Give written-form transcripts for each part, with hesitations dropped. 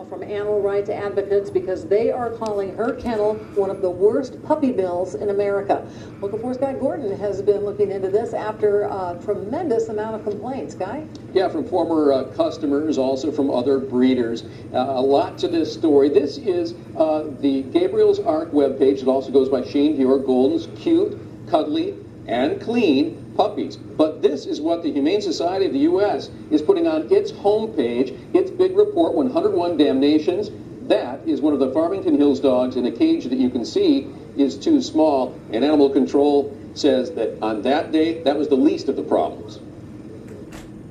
from animal rights advocates because they are calling her kennel one of the worst puppy mills in America. Local 4's Guy Gordon has been looking into this after a tremendous amount of complaints. Guy? Yeah, from former customers, also from other breeders. A lot to this story. This is the Gabriel's Ark webpage. It also goes by Shane Dior. Golden's cute, cuddly, and clean puppies. But this is what the Humane Society of the U.S. is putting on its homepage, its big report, 101 Damnations. That is one of the Farmington Hills dogs in a cage that you can see is too small, and Animal Control says that on that day, that was the least of the problems.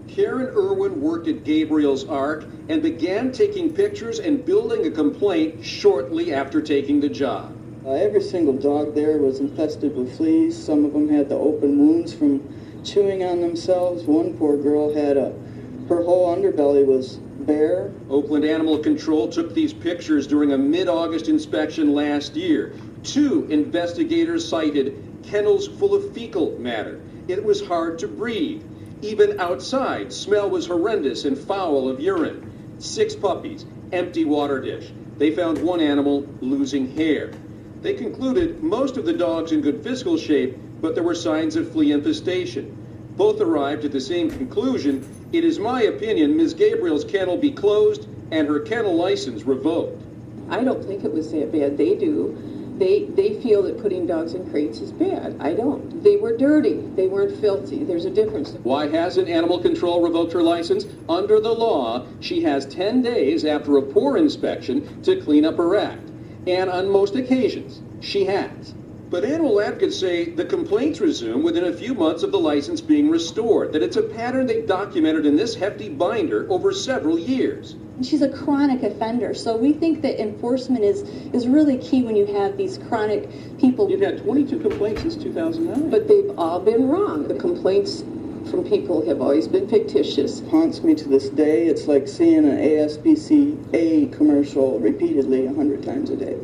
Karen Irwin worked at Gabriel's Ark and began taking pictures and building a complaint shortly after taking the job. Every single dog there was infested with fleas. Some of them had the open wounds from chewing on themselves. One poor girl had her whole underbelly was bare. Oakland Animal Control took these pictures during a mid-August inspection last year. 2 investigators cited kennels full of fecal matter. It was hard to breathe. Even outside, smell was horrendous and foul of urine. 6 puppies, empty water dish. They found 1 animal losing hair. They concluded most of the dogs in good physical shape, but there were signs of flea infestation. Both arrived at the same conclusion. It is my opinion Ms. Gabriel's kennel be closed and her kennel license revoked. I don't think it was that bad. They do. They feel that putting dogs in crates is bad. I don't. They were dirty. They weren't filthy. There's a difference. Why hasn't Animal Control revoked her license? Under the law, she has 10 days after a poor inspection to clean up her act. And on most occasions, she has. But animal advocates say the complaints resume within a few months of the license being restored, that it's a pattern they've documented in this hefty binder over several years. She's a chronic offender, so we think that enforcement is really key when you have these chronic people. You've had 22 complaints since 2009. But they've all been wrong. The complaints from people have always been fictitious. Haunts me to this day. It's like seeing an ASPCA commercial repeatedly 100 times a day.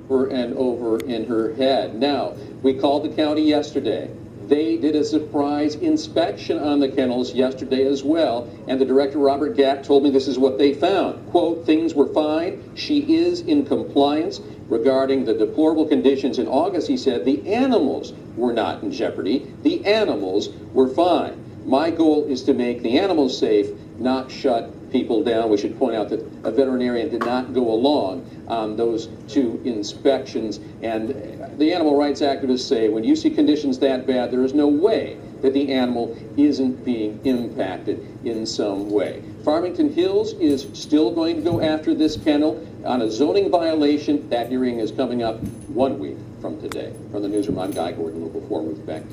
Over and over in her head. Now, we called the county yesterday. They did a surprise inspection on the kennels yesterday as well, and the director, Robert Gatt, told me this is what they found. Quote, things were fine. She is in compliance. Regarding the deplorable conditions in August, he said the animals were not in jeopardy. The animals were fine. My goal is to make the animals safe, not shut people down. We should point out that a veterinarian did not go along on those 2 inspections. And the animal rights activists say when you see conditions that bad, there is no way that the animal isn't being impacted in some way. Farmington Hills is still going to go after this kennel on a zoning violation. That hearing is coming up 1 week from today. From the newsroom, I'm Guy Gordon, Local 4. Back.